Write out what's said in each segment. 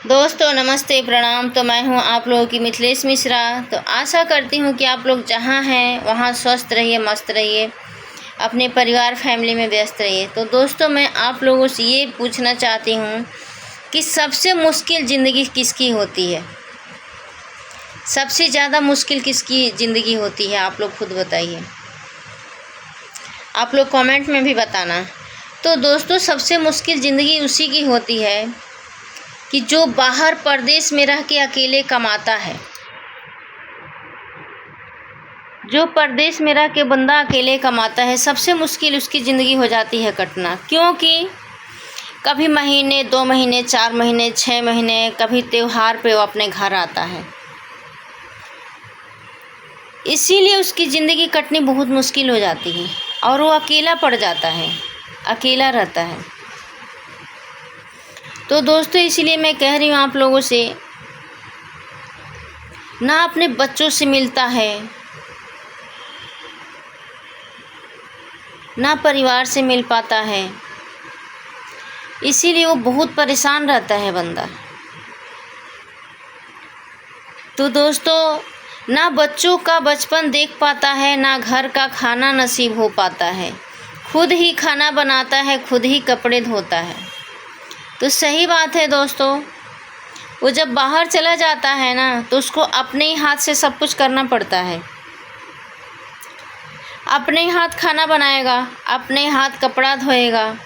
दोस्तों नमस्ते प्रणाम। तो मैं हूं आप लोगों की मिथिलेश मिश्रा। तो आशा करती हूं कि आप लोग जहां हैं वहां स्वस्थ रहिए, मस्त रहिए, अपने परिवार फैमिली में व्यस्त रहिए। तो दोस्तों मैं आप लोगों से ये पूछना चाहती हूं कि सबसे मुश्किल ज़िंदगी किसकी होती है? सबसे ज़्यादा मुश्किल किसकी ज़िंदगी होती है? आप लोग खुद बताइए। आप लोग कमेंट में भी बताना। तो दोस्तों सबसे मुश्किल ज़िंदगी उसी की होती है कि जो बाहर परदेश में रह के अकेले कमाता है। जो परदेश में रह के बंदा अकेले कमाता है, सबसे मुश्किल उसकी ज़िंदगी हो जाती है कटना। क्योंकि कभी महीने, 2 महीने, 4 महीने, 6 महीने, कभी त्योहार पे वो अपने घर आता है। इसीलिए उसकी ज़िंदगी कटनी बहुत मुश्किल हो जाती है और वो अकेला पड़ जाता है, अकेला रहता है। तो दोस्तों इसीलिए मैं कह रही हूँ आप लोगों से, ना अपने बच्चों से मिलता है, ना परिवार से मिल पाता है। इसीलिए वो बहुत परेशान रहता है बंदा। तो दोस्तों ना बच्चों का बचपन देख पाता है, ना घर का खाना नसीब हो पाता है। खुद ही खाना बनाता है, खुद ही कपड़े धोता है। तो सही बात है दोस्तों, वो जब बाहर चला जाता है ना तो उसको अपने ही हाथ से सब कुछ करना पड़ता है। अपने हाथ खाना बनाएगा, अपने हाथ कपड़ा धोएगा।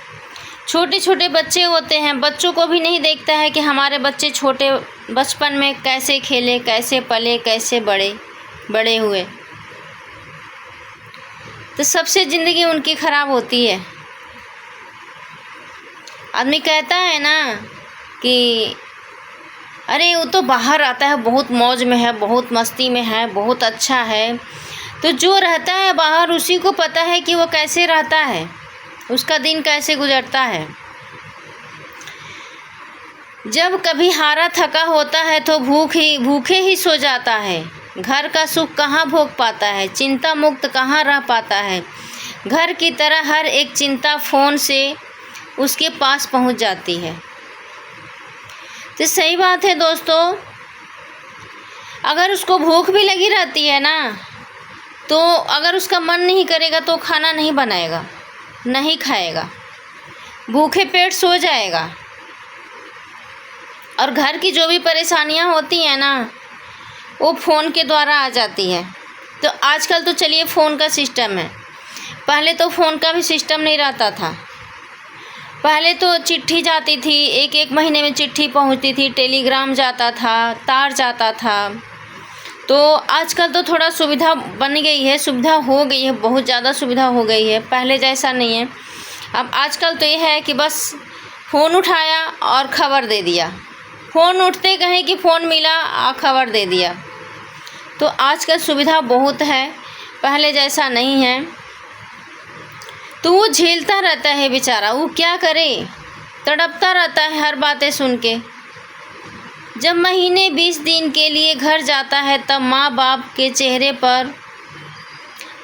छोटे छोटे बच्चे होते हैं, बच्चों को भी नहीं देखता है कि हमारे बच्चे छोटे बचपन में कैसे खेले, कैसे पले, कैसे बड़े हुए। तो सबसे ज़िंदगी उनकी ख़राब होती है। आदमी कहता है ना कि अरे वो तो बाहर आता है, बहुत मौज में है, बहुत मस्ती में है, बहुत अच्छा है। तो जो रहता है बाहर उसी को पता है कि वो कैसे रहता है, उसका दिन कैसे गुजरता है। जब कभी हारा थका होता है तो भूखे ही सो जाता है। घर का सुख कहाँ भोग पाता है, चिंता मुक्त कहाँ रह पाता है। घर की तरह हर एक चिंता फ़ोन से उसके पास पहुंच जाती है। तो सही बात है दोस्तों, अगर उसको भूख भी लगी रहती है ना, तो अगर उसका मन नहीं करेगा तो खाना नहीं बनाएगा, नहीं खाएगा, भूखे पेट सो जाएगा। और घर की जो भी परेशानियां होती हैं ना, वो फ़ोन के द्वारा आ जाती है। तो आजकल तो चलिए फ़ोन का सिस्टम है, पहले तो फ़ोन का भी सिस्टम नहीं रहता था। पहले तो चिट्ठी जाती थी, एक महीने में चिट्ठी पहुंचती थी, टेलीग्राम जाता था, तार जाता था। तो आजकल तो थोड़ा सुविधा बन गई है, सुविधा हो गई है, बहुत ज़्यादा सुविधा हो गई है, पहले जैसा नहीं है। अब आजकल तो ये है कि बस फ़ोन उठाया और ख़बर दे दिया, फ़ोन उठते कहें कि फ़ोन मिला और ख़बर दे दिया। तो आजकल सुविधा बहुत है, पहले जैसा नहीं है। तो वो झेलता रहता है बेचारा, वो क्या करे, तड़पता रहता है हर बातें सुन के। जब महीने 20 दिन के लिए घर जाता है तब माँ बाप के चेहरे पर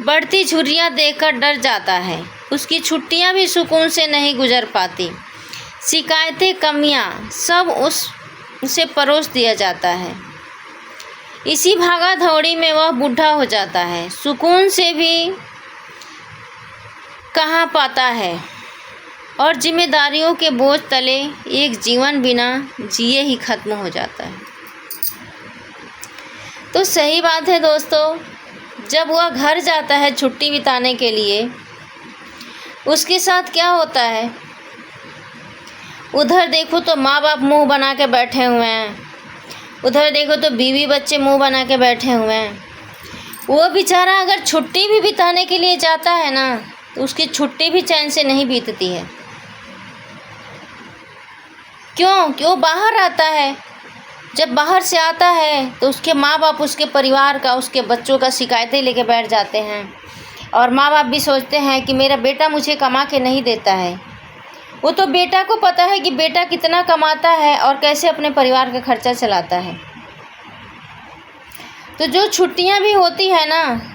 बढ़ती झुर्रियाँ देखकर डर जाता है। उसकी छुट्टियाँ भी सुकून से नहीं गुजर पाती। शिकायतें, कमियाँ सब उसे परोस दिया जाता है। इसी भागा दौड़ी में वह बूढ़ा हो जाता है, सुकून से भी कहाँ पाता है। और जिम्मेदारियों के बोझ तले एक जीवन बिना जिए ही ख़त्म हो जाता है। तो सही बात है दोस्तों, जब वह घर जाता है छुट्टी बिताने के लिए, उसके साथ क्या होता है, उधर देखो तो माँ बाप मुंह बना के बैठे हुए हैं, उधर देखो तो बीवी बच्चे मुंह बना के बैठे हुए हैं। वो बेचारा अगर छुट्टी भी बिताने के लिए जाता है ना, तो उसकी छुट्टी भी चैन से नहीं बीतती है। क्यों? वो बाहर आता है। जब बाहर से आता है तो उसके माँ बाप, उसके परिवार का, उसके बच्चों का शिकायतें लेके बैठ जाते हैं। और माँ बाप भी सोचते हैं कि मेरा बेटा मुझे कमा के नहीं देता है। वो तो बेटा को पता है कि बेटा कितना कमाता है और कैसे अपने परिवार का खर्चा चलाता है। तो जो छुट्टियाँ भी होती है ना,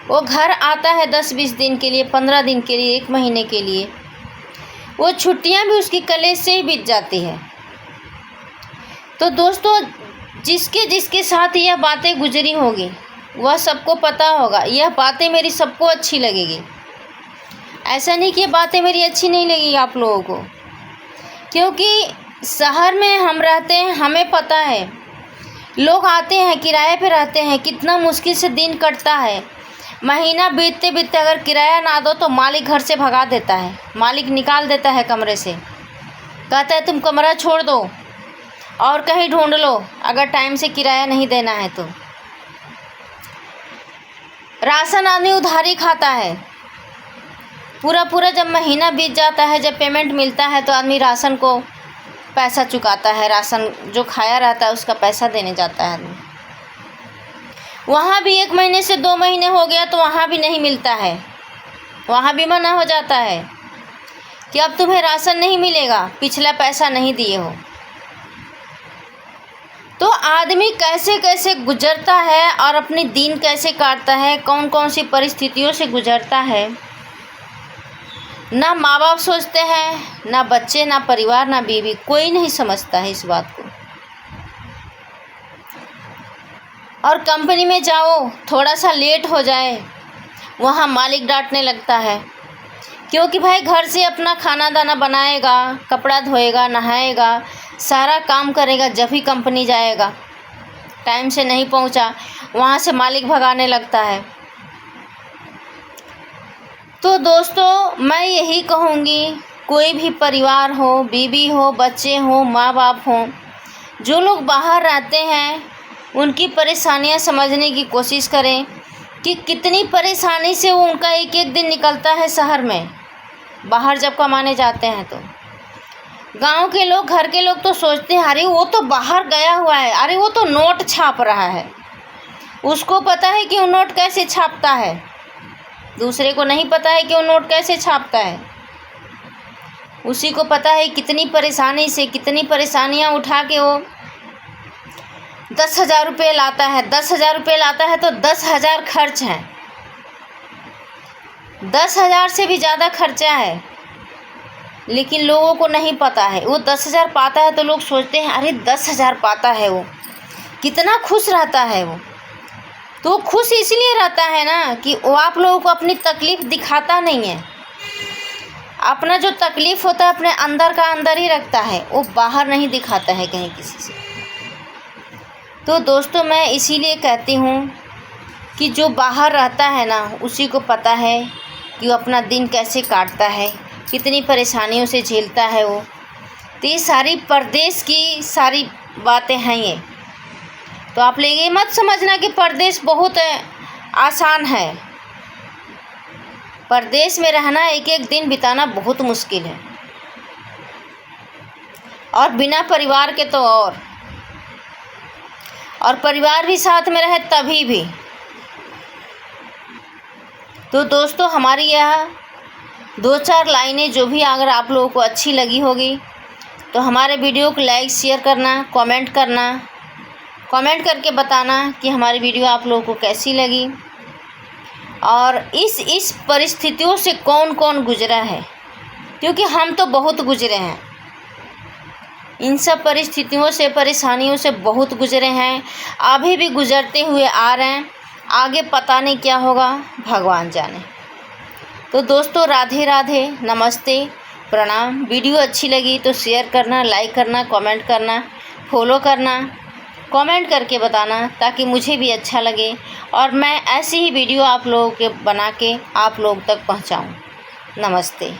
वो घर आता है 10-20 दिन के लिए, 15 दिन के लिए, 1 महीने के लिए। वो छुट्टियाँ भी उसकी कलेज से ही बीत जाती है। तो दोस्तों, जिसके जिसके साथ यह बातें गुजरी होगी वह सबको पता होगा, यह बातें मेरी सबको अच्छी लगेगी। ऐसा नहीं कि ये बातें मेरी अच्छी नहीं लगेगी आप लोगों को, क्योंकि शहर में हम रहते हैं, हमें पता है। लोग आते हैं, किराए पे रहते हैं, कितना मुश्किल से दिन कटता है। महीना बीतते बीतते अगर किराया ना दो तो मालिक घर से भगा देता है, मालिक निकाल देता है कमरे से, कहता है तुम कमरा छोड़ दो और कहीं ढूंढ लो अगर टाइम से किराया नहीं देना है तो। राशन आदमी उधारी खाता है, पूरा जब महीना बीत जाता है, जब पेमेंट मिलता है तो आदमी राशन को पैसा चुकाता है, राशन जो खाया रहता है उसका पैसा देने जाता है आदमी। वहाँ भी 1 महीने से 2 महीने हो गया तो वहाँ भी नहीं मिलता है, वहाँ भी मना हो जाता है कि अब तुम्हें राशन नहीं मिलेगा, पिछला पैसा नहीं दिए हो। तो आदमी कैसे कैसे गुजरता है और अपनी दिन कैसे काटता है, कौन कौन सी परिस्थितियों से गुजरता है, ना माँ बाप सोचते हैं, ना बच्चे, ना परिवार, ना बीवी, कोई नहीं समझता है इस बात को। और कंपनी में जाओ, थोड़ा सा लेट हो जाए, वहाँ मालिक डांटने लगता है, क्योंकि भाई घर से अपना खाना दाना बनाएगा, कपड़ा धोएगा, नहाएगा, सारा काम करेगा, जब ही कंपनी जाएगा। टाइम से नहीं पहुँचा, वहाँ से मालिक भगाने लगता है। तो दोस्तों, मैं यही कहूँगी, कोई भी परिवार हो, बीवी हो, बच्चे हो, माँ बाप हो, जो लोग बाहर रहते हैं उनकी परेशानियाँ समझने की कोशिश करें कि कितनी परेशानी से वो उनका एक एक दिन निकलता है शहर में, बाहर जब कमाने जाते हैं तो। गांव के लोग, घर के लोग तो सोचते हैं अरे वो तो बाहर गया हुआ है, अरे वो तो नोट छाप रहा है, उसको पता है कि वो नोट कैसे छापता है, दूसरे को नहीं पता है कि वो नोट कैसे छापता है। उसी को पता है कितनी परेशानी से, कितनी परेशानियां उठा के वो 10,000 रुपये लाता है। 10,000 रुपये लाता है तो 10,000 खर्च हैं, 10,000 से भी ज़्यादा खर्चा है, लेकिन लोगों को नहीं पता है। वो 10,000 पाता है तो लोग सोचते हैं अरे 10,000 पाता है, वो कितना खुश रहता है। वो तो खुश इसलिए रहता है ना कि वो आप लोगों को अपनी तकलीफ़ दिखाता नहीं है, अपना जो तकलीफ़ होता है अपने अंदर का अंदर ही रखता है, वो बाहर नहीं दिखाता है कहीं किसी से। तो दोस्तों, मैं इसीलिए कहती हूँ कि जो बाहर रहता है ना, उसी को पता है कि वो अपना दिन कैसे काटता है, कितनी परेशानियों से झेलता है वो। तो ये सारी परदेश की सारी बातें हैं ये। तो आप लोग ये मत समझना कि परदेश बहुत आसान है। परदेश में रहना, एक एक दिन बिताना बहुत मुश्किल है, और बिना परिवार के तो और परिवार भी साथ में रहे तभी भी। तो दोस्तों, हमारी यह 2-4 लाइनें जो भी अगर आप लोगों को अच्छी लगी होगी तो हमारे वीडियो को लाइक, शेयर करना, कमेंट करके बताना कि हमारी वीडियो आप लोगों को कैसी लगी, और इस परिस्थितियों से कौन कौन गुजरा है, क्योंकि हम तो बहुत गुजरे हैं, इन सब परिस्थितियों से, परेशानियों से बहुत गुजरे हैं, अभी भी गुजरते हुए आ रहे हैं, आगे पता नहीं क्या होगा, भगवान जाने। तो दोस्तों, राधे राधे, नमस्ते, प्रणाम। वीडियो अच्छी लगी तो शेयर करना, लाइक करना, कमेंट करना, फॉलो करना, कमेंट करके बताना ताकि मुझे भी अच्छा लगे और मैं ऐसी ही वीडियो आप लोगों के बना के आप लोग तक पहुंचाऊं। नमस्ते।